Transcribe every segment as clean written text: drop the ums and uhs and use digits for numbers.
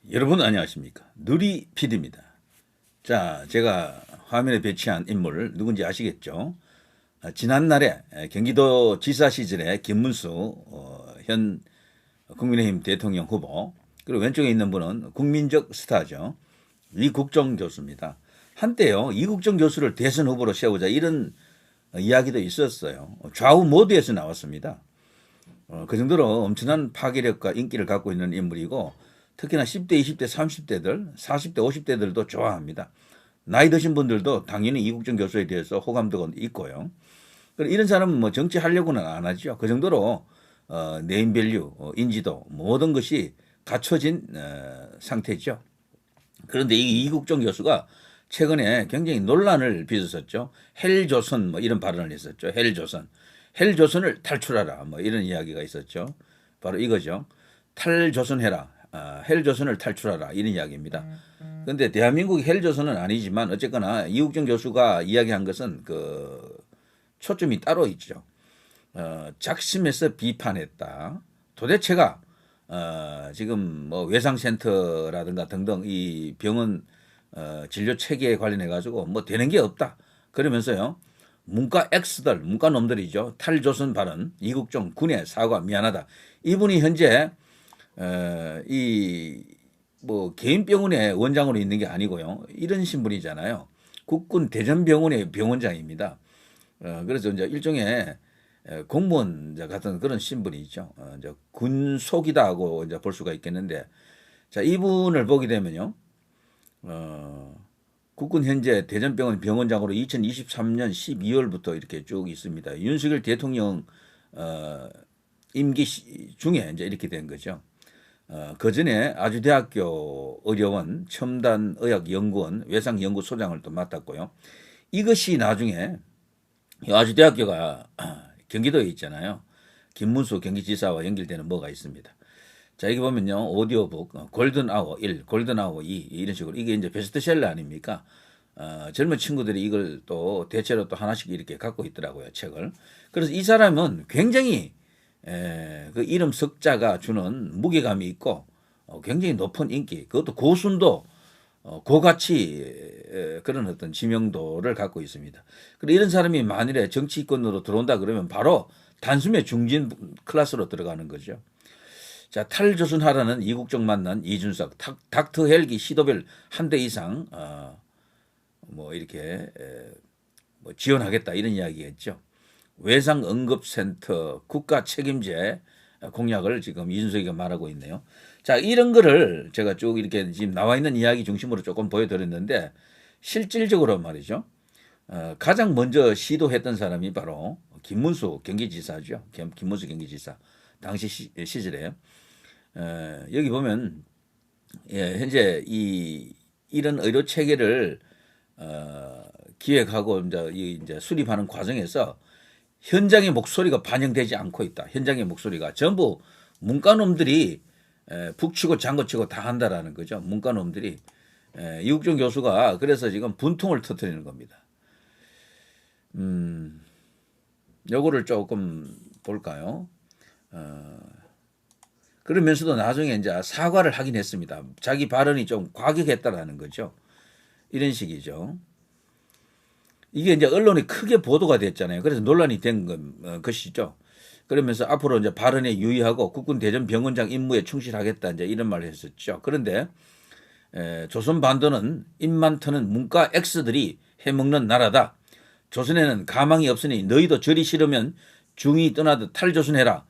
여러분 안녕하십니까? 누리 PD입니다. 자, 제가 화면에 배치한 인물 누군지 아시겠죠? 지난날에 경기도 지사 시절에 김문수 현 국민의힘 대통령 후보, 그리고 왼쪽에 있는 분은 국민적 스타죠. 이국정 교수입니다. 한때요, 이국정 교수를 대선 후보로 세우자 이런 이야기도 있었어요. 좌우 모두에서 나왔습니다. 그 정도로 엄청난 파괴력과 인기를 갖고 있는 인물이고, 특히나 10대, 20대, 30대들, 40대, 50대들도 좋아합니다. 나이 드신 분들도 당연히 이국정 교수에 대해서 호감도가 있고요. 이런 사람은 뭐 정치하려고는 안 하죠. 그 정도로 네임밸류, 인지도 모든 것이 갖춰진 상태죠. 그런데 이 이국정 교수가 최근에 굉장히 논란을 빚었었죠. 헬조선 뭐 이런 발언을 했었죠. 헬조선. 헬조선을 탈출하라 뭐 이런 이야기가 있었죠. 바로 이거죠. 탈조선해라. 헬조선을 탈출하라 이런 이야기입니다. 그런데 대한민국이 헬조선은 아니지만 어쨌거나 이국정 교수가 이야기한 것은 그 초점이 따로 있죠. 작심해서 비판했다. 도대체가 지금 뭐 외상센터라든가 등등 이 병원 진료 체계에 관련해 가지고 뭐 되는 게 없다. 그러면서요. 문과 X들, 문과 놈들이죠. 탈조선 발언, 이국정 군의 사과 미안하다. 이분이 현재 이 뭐 개인 병원의 원장으로 있는 게 아니고요. 이런 신분이잖아요. 국군 대전병원의 병원장입니다. 그래서 이제 일종의 공무원 같은 그런 신분이죠. 이제 군속이다 하고 이제 볼 수가 있겠는데, 자, 이분을 보게 되면요. 국군 현재 대전병원 병원장으로 2023년 12월부터 이렇게 쭉 있습니다. 윤석열 대통령 임기 중에 이제 이렇게 된 거죠. 그 전에 아주대학교 의료원 첨단의학연구원 외상연구소장을 또 맡았고요. 이것이 나중에 아주대학교가 경기도에 있잖아요. 김문수 경기지사와 연결되는 뭐가 있습니다. 자, 여기 보면요. 오디오북, 골든아워 1, 골든아워 2, 이런 식으로. 이게 이제 베스트셀러 아닙니까? 젊은 친구들이 이걸 또 대체로 또 하나씩 이렇게 갖고 있더라고요. 책을. 그래서 이 사람은 굉장히 그 이름 석자가 주는 무게감이 있고 굉장히 높은 인기, 그것도 고순도 고가치 그런 어떤 지명도를 갖고 있습니다. 그리고 이런 사람이 만일에 정치권으로 들어온다 그러면 바로 단숨에 중진 클래스로 들어가는 거죠. 자, 탈조선하라는 이국정 만난 이준석, 닥터 헬기 시도별 한 대 이상 뭐 이렇게 뭐 지원하겠다 이런 이야기겠죠. 외상응급센터 국가 책임제 공약을 지금 이준석이가 말하고 있네요. 자, 이런 거를 제가 쭉 이렇게 지금 나와 있는 이야기 중심으로 조금 보여드렸는데, 실질적으로 말이죠. 가장 먼저 시도했던 사람이 바로 김문수 경기지사죠. 김문수 경기지사. 당시 시절에. 여기 보면, 예, 현재 이런 의료 체계를 기획하고 이제 수립하는 과정에서 현장의 목소리가 반영되지 않고 있다. 현장의 목소리가 전부 문과놈들이 북치고 장구치고 다 한다라는 거죠. 문과놈들이. 이국정 교수가 그래서 지금 분통을 터뜨리는 겁니다. 요거를 조금 볼까요? 그러면서도 나중에 이제 사과를 하긴 했습니다. 자기 발언이 좀 과격했다라는 거죠. 이런 식이죠. 이게 이제 언론에 크게 보도가 됐잖아요. 그래서 논란이 된 것이죠. 그러면서 앞으로 이제 발언에 유의하고 국군 대전 병원장 임무에 충실하겠다 이제 이런 말을 했었죠. 그런데 조선 반도는 입만 터는 문과 X들이 해먹는 나라다. 조선에는 가망이 없으니 너희도 저리 싫으면 중이 떠나듯 탈조선해라.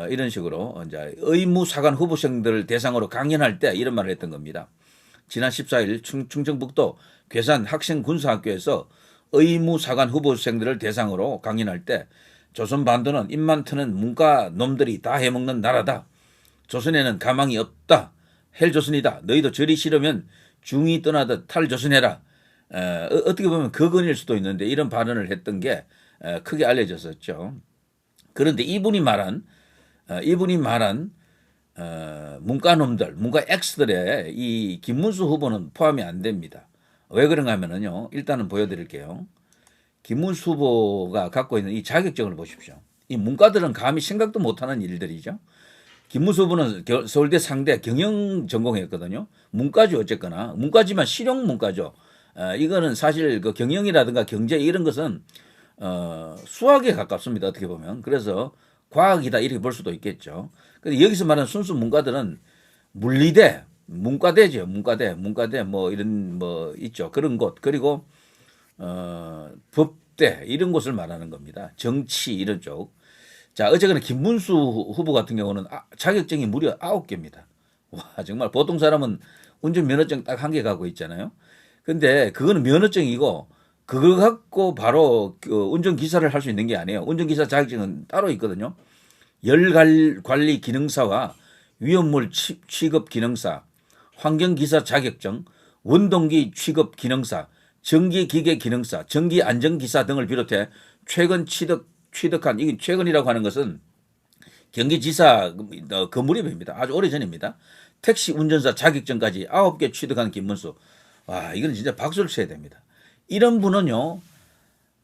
이런 식으로 이제 의무사관 후보생들을 대상으로 강연할 때 이런 말을 했던 겁니다. 지난 14일 충청북도 괴산 학생군사학교에서 의무사관 후보생들을 대상으로 강연할 때 조선 반도는 입만 트는 문과 놈들이 다 해먹는 나라다. 조선에는 가망이 없다. 헬조선이다. 너희도 저리 싫으면 중이 떠나듯 탈조선해라. 어떻게 보면 거건일 수도 있는데 이런 발언을 했던 게 크게 알려졌었죠. 그런데 이분이 말한 문과놈들, 문과 X들의 이 김문수 후보는 포함이 안 됩니다. 왜 그런가 하면요. 일단은 보여드릴게요. 김문수 후보가 갖고 있는 이 자격증을 보십시오. 이 문과들은 감히 생각도 못하는 일들이죠. 김문수 후보는 서울대 상대 경영 전공했거든요. 문과죠 어쨌거나 문과지만 실용 문과죠. 이거는 사실 그 경영이라든가 경제 이런 것은 수학에 가깝습니다. 어떻게 보면. 그래서 과학이다 이렇게 볼 수도 있겠죠. 근데 여기서 말하는 순수 문과들은 물리대, 문과대죠. 문과대 뭐 이런 뭐 있죠. 그런 곳 그리고 법대 이런 곳을 말하는 겁니다. 정치 이런 쪽. 자, 어쨌거나 김문수 후보 같은 경우는 자격증이 무려 9개입니다. 와, 정말 보통 사람은 운전면허증 딱 1개 갖고 있잖아요. 근데 그거는 면허증이고 그거 갖고 바로 그 운전기사를 할 수 있는 게 아니에요. 운전기사 자격증은 따로 있거든요. 열관리 기능사와 위험물 취급 기능사, 환경기사 자격증, 원동기 취급 기능사, 전기기계 기능사, 전기안전기사 등을 비롯해 최근 취득한, 이게 최근이라고 하는 것은 경기지사 그 무렵입니다. 아주 오래전입니다. 택시 운전사 자격증까지 9개 취득한 김문수. 와, 이건 진짜 박수를 쳐야 됩니다. 이런 분은요,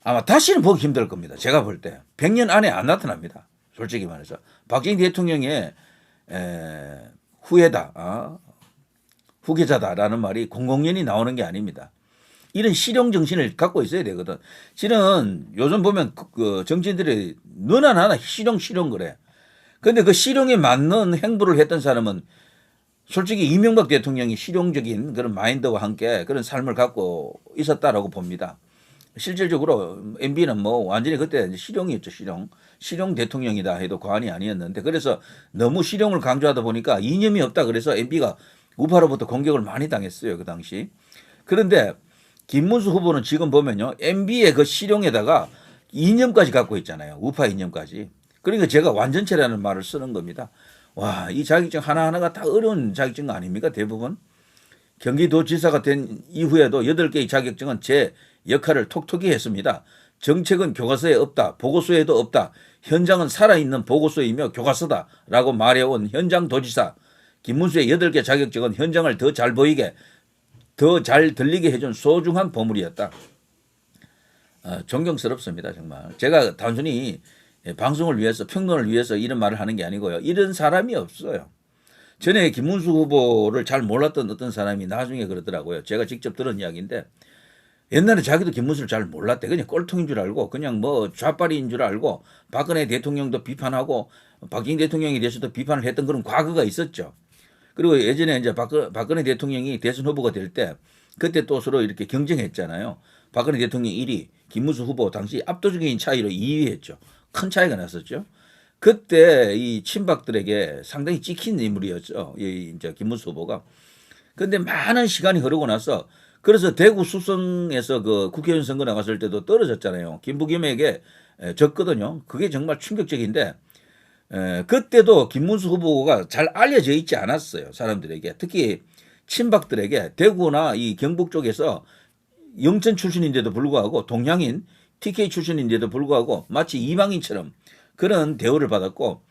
아마 다시는 보기 힘들 겁니다. 제가 볼 때. 100년 안에 안 나타납니다. 솔직히 말해서. 박정희 대통령의 후예다, 후계자다라는 말이 공공연히 나오는 게 아닙니다. 이런 실용 정신을 갖고 있어야 되거든. 실은 요즘 보면 그 정치인들이 너나 나나 실용 그래. 근데 그 실용에 맞는 행보를 했던 사람은 솔직히 이명박 대통령이 실용적인 그런 마인드와 함께 그런 삶을 갖고 있었다라고 봅니다. 실질적으로 MB는 뭐 완전히 그때 실용이었죠, 실용. 실용 대통령이다 해도 과언이 아니었는데 그래서 너무 실용을 강조하다 보니까 이념이 없다 그래서 MB가 우파로부터 공격을 많이 당했어요, 그 당시. 그런데 김문수 후보는 지금 보면요, MB의 그 실용에다가 이념까지 갖고 있잖아요. 우파 이념까지. 그러니까 제가 완전체라는 말을 쓰는 겁니다. 와, 이 자격증 하나하나가 다 어려운 자격증 아닙니까? 대부분. 경기도지사가 된 이후에도 8개의 자격증은 제 역할을 톡톡히 했습니다. 정책은 교과서에 없다. 보고서에도 없다. 현장은 살아있는 보고서이며 교과서다. 라고 말해온 현장도지사. 김문수의 8개 자격증은 현장을 더 잘 보이게, 더 잘 들리게 해준 소중한 보물이었다. 존경스럽습니다. 정말. 제가 단순히 방송을 위해서 평론을 위해서 이런 말을 하는 게 아니고요. 이런 사람이 없어요. 전에 김문수 후보를 잘 몰랐던 어떤 사람이 나중에 그러더라고요. 제가 직접 들은 이야기인데 옛날에 자기도 김문수를 잘 몰랐대. 그냥 꼴통인 줄 알고 그냥 뭐 좌빨이인 줄 알고 박근혜 대통령도 비판하고 박정희 대통령에 대해서도 비판을 했던 그런 과거가 있었죠. 그리고 예전에 이제 박근혜 대통령이 대선 후보가 될 때 그때 또 서로 이렇게 경쟁했잖아요. 박근혜 대통령 1위, 김문수 후보 당시 압도적인 차이로 2위 했죠. 큰 차이가 났었죠. 그때 이 친박들에게 상당히 찍힌 인물이었죠. 이 이제 김문수 후보가. 그런데 많은 시간이 흐르고 나서 그래서 대구 수성에서 그 국회의원 선거 나갔을 때도 떨어졌잖아요. 김부겸에게 졌거든요. 그게 정말 충격적인데 그때도 김문수 후보가 잘 알려져 있지 않았어요. 사람들에게. 특히 친박들에게 대구나 이 경북 쪽에서 영천 출신인데도 불구하고 동양인 TK 출신인데도 불구하고 마치 이방인처럼 그런 대우를 받았고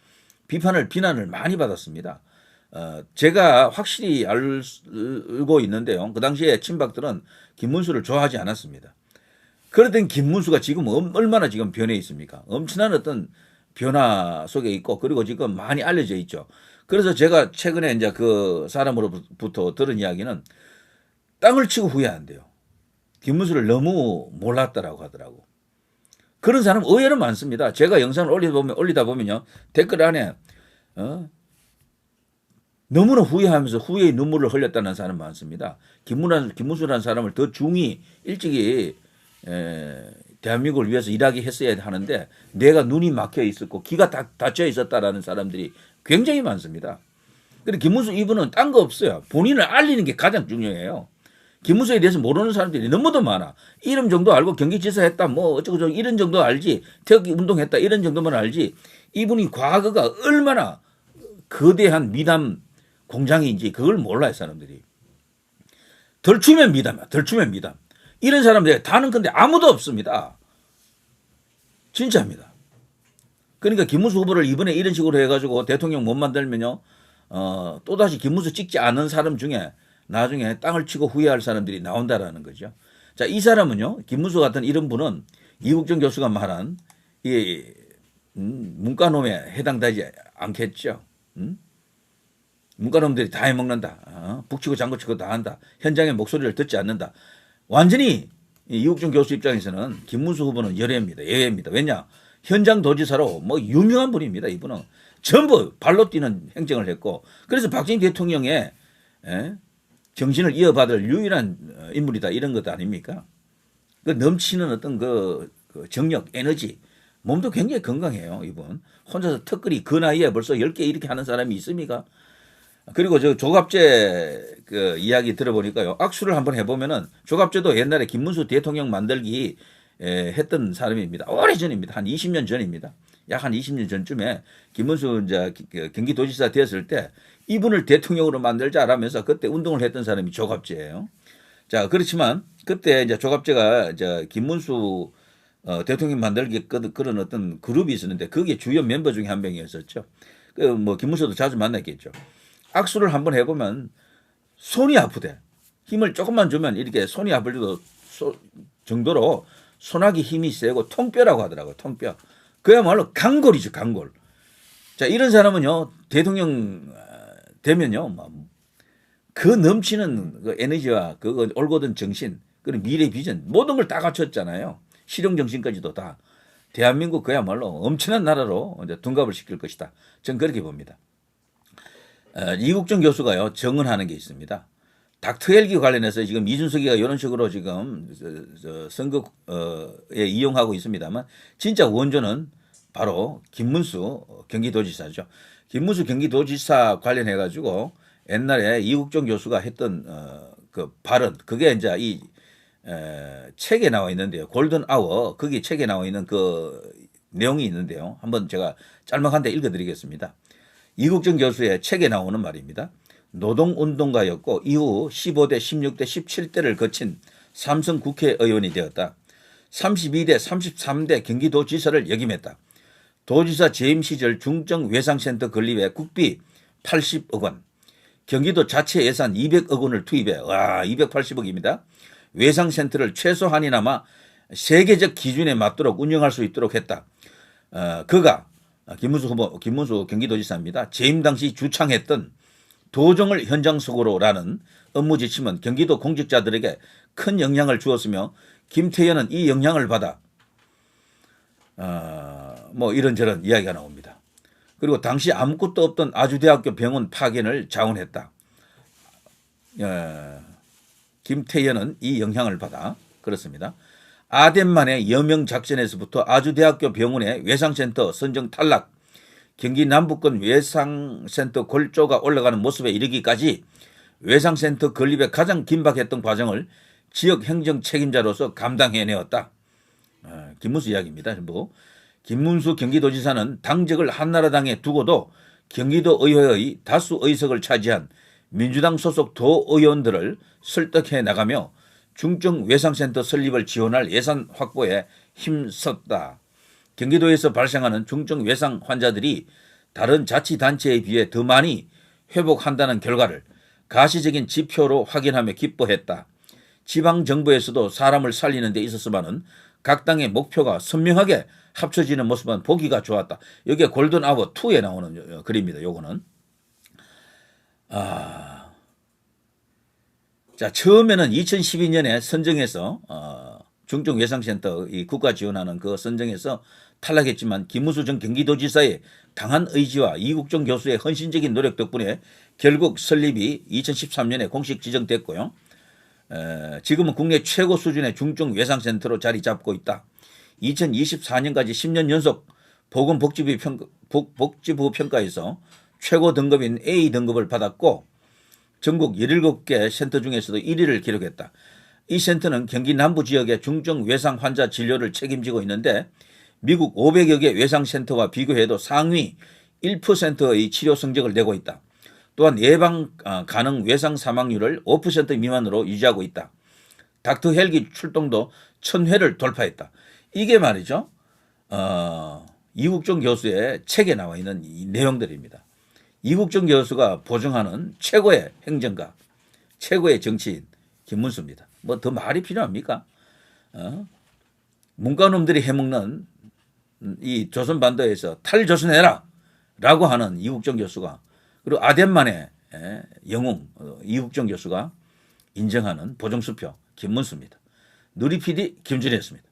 비난을 많이 받았습니다. 제가 확실히 알고 있는데요. 그 당시에 친박들은 김문수를 좋아하지 않았습니다. 그러던 김문수가 지금 얼마나 지금 변해 있습니까? 엄청난 어떤 변화 속에 있고 그리고 지금 많이 알려져 있죠. 그래서 제가 최근에 이제 그 사람으로부터 들은 이야기는 땅을 치고 후회한대요. 김문수를 너무 몰랐다라고 하더라고. 그런 사람 의외로 많습니다. 제가 영상을 올리다 보면요. 댓글 안에 너무나 후회하면서 후회의 눈물을 흘렸다는 사람 많습니다. 김문수라는 사람을 더 중히 일찍이 대한민국을 위해서 일하게 했어야 하는데 내가 눈이 막혀 있었고 귀가 닫혀 있었다라는 사람들이 굉장히 많습니다. 그런데 김문수 이분은 딴 거 없어요. 본인을 알리는 게 가장 중요해요. 김문수에 대해서 모르는 사람들이 너무도 많아. 이름 정도 알고 경기지사 했다 뭐 어쩌고저쩌고 이런 정도 알지. 태극기 운동했다 이런 정도만 알지. 이분이 과거가 얼마나 거대한 미담 공장인지 그걸 몰라요 사람들이. 덜 추면 미담이야. 덜 추면 미담. 이런 사람들 다는 근데 아무도 없습니다. 진짜입니다. 그러니까 김문수 후보를 이번에 이런 식으로 해가지고 대통령 못 만들면요. 또다시 김문수 찍지 않은 사람 중에 나중에 땅을 치고 후회할 사람들이 나온다라는 거죠. 자, 이 사람은요. 김문수 같은 이런 분은 이국정 교수가 말한 이 문과놈에 해당되지 않겠죠. 문과놈들이 다 해먹는다. 북치고 장구치고 다 한다. 현장의 목소리를 듣지 않는다. 완전히 이국종 교수 입장에서는 김문수 후보는 예외입니다. 왜냐? 현장 도지사로 뭐 유명한 분입니다. 이분은 전부 발로 뛰는 행정을 했고, 그래서 박정희 대통령의 정신을 이어받을 유일한 인물이다, 이런 것 아닙니까? 그 넘치는 어떤 그 정력, 에너지, 몸도 굉장히 건강해요. 이분 혼자서 턱걸이 그 나이에 벌써 10개 이렇게 하는 사람이 있습니까? 그리고 저 조갑제 그 이야기 들어보니까요, 악수를 한번 해보면은, 조갑제도 옛날에 김문수 대통령 만들기 했던 사람입니다. 오래전입니다. 한 20년 전입니다. 약 한 20년 전쯤에 김문수 이제 경기도지사 되었을 때 이분을 대통령으로 만들자라면서 그때 운동을 했던 사람이 조갑제예요. 자, 그렇지만 그때 이제 조갑제가 이제 김문수 대통령 만들기 그런 어떤 그룹이 있었는데, 그게 주요 멤버 중에 한 명이었었죠. 그 뭐 김문수도 자주 만났겠죠. 악수를 한번 해보면 손이 아프대. 힘을 조금만 주면 이렇게 손이 아플 정도로 손아귀 힘이 세고 통뼈라고 하더라고요. 통뼈. 그야말로 강골이죠, 강골. 자, 이런 사람은요, 대통령 되면요, 그 넘치는 그 에너지와 그 올곧은 정신, 그런 미래 비전, 모든 걸 다 갖췄잖아요. 실용 정신까지도 다. 대한민국 그야말로 엄청난 나라로 이제 둔갑을 시킬 것이다. 저는 그렇게 봅니다. 이국정 교수가요, 정언하는 게 있습니다. 닥터 헬기 관련해서 지금 이준석이가 이런 식으로 지금 선거에 이용하고 있습니다만, 진짜 원조는 바로 김문수 경기도지사죠. 김문수 경기도지사 관련해 가지고 옛날에 이국정 교수가 했던 그 발언, 그게 이제 이 책에 나와 있는데요. 골든 아워, 거기 책에 나와 있는 그 내용이 있는데요. 한번 제가 짤막한데 읽어드리겠습니다. 이국정 교수의 책에 나오는 말입니다. 노동운동가였고 이후 15대, 16대, 17대를 거친 삼성 국회의원이 되었다. 32대, 33대 경기도지사를 역임했다. 도지사 재임 시절 중정 외상센터 건립에 국비 80억 원, 경기도 자체 예산 200억 원을 투입해, 와, 280억입니다. 외상센터를 최소한이나마 세계적 기준에 맞도록 운영할 수 있도록 했다. 그가 김문수 후보, 김문수 경기도지사입니다. 재임 당시 주창했던 도정을 현장 속으로라는 업무 지침은 경기도 공직자들에게 큰 영향을 주었으며, 김태현은 이 영향을 받아 뭐 이런저런 이야기가 나옵니다. 그리고 당시 아무것도 없던 아주대학교 병원 파견을 자원했다. 김태현은 이 영향을 받아, 그렇습니다. 아덴만의 여명 작전에서부터 아주대학교 병원의 외상센터 선정 탈락, 경기 남부권 외상센터 골조가 올라가는 모습에 이르기까지 외상센터 건립에 가장 긴박했던 과정을 지역 행정 책임자로서 감당해내었다. 김문수 이야기입니다. 전부. 김문수 경기도지사는 당적을 한나라당에 두고도 경기도 의회의 다수 의석을 차지한 민주당 소속 도의원들을 설득해 나가며 중증 외상센터 설립을 지원할 예산 확보에 힘썼다. 경기도에서 발생하는 중증 외상 환자들이 다른 자치단체에 비해 더 많이 회복한다는 결과를 가시적인 지표로 확인하며 기뻐했다. 지방정부에서도 사람을 살리는 데 있어서만은 각 당의 목표가 선명하게 합쳐지는 모습은 보기가 좋았다. 여기에 골든 아워 2에 나오는 글입니다. 요거는. 자, 처음에는 2012년에 선정해서 중증 외상센터 이 국가 지원하는 그 선정에서 탈락했지만, 김문수 전 경기도지사의 강한 의지와 이국정 교수의 헌신적인 노력 덕분에 결국 설립이 2013년에 공식 지정됐고요. 지금은 국내 최고 수준의 중증 외상센터로 자리 잡고 있다. 2024년까지 10년 연속 보건복지부 평가에서 최고 등급인 A 등급을 받았고, 전국 17개 센터 중에서도 1위를 기록했다. 이 센터는 경기 남부 지역의 중증 외상 환자 진료를 책임지고 있는데, 미국 500여 개 외상센터와 비교해도 상위 1%의 치료 성적을 내고 있다. 또한 예방 가능 외상 사망률을 5% 미만으로 유지하고 있다. 닥터 헬기 출동도 1000회를 돌파했다. 이게 말이죠, 이국정 교수의 책에 나와 있는 이 내용들입니다. 이국정 교수가 보증하는 최고의 행정가, 최고의 정치인 김문수입니다. 뭐 더 말이 필요합니까? 문과놈들이 해먹는 이 조선반도에서 탈조선해라 라고 하는 이국정 교수가, 그리고 아덴만에 영웅 이국정 교수가 인정하는 보정수표 김문수입니다. 누리 PD 김준희였습니다.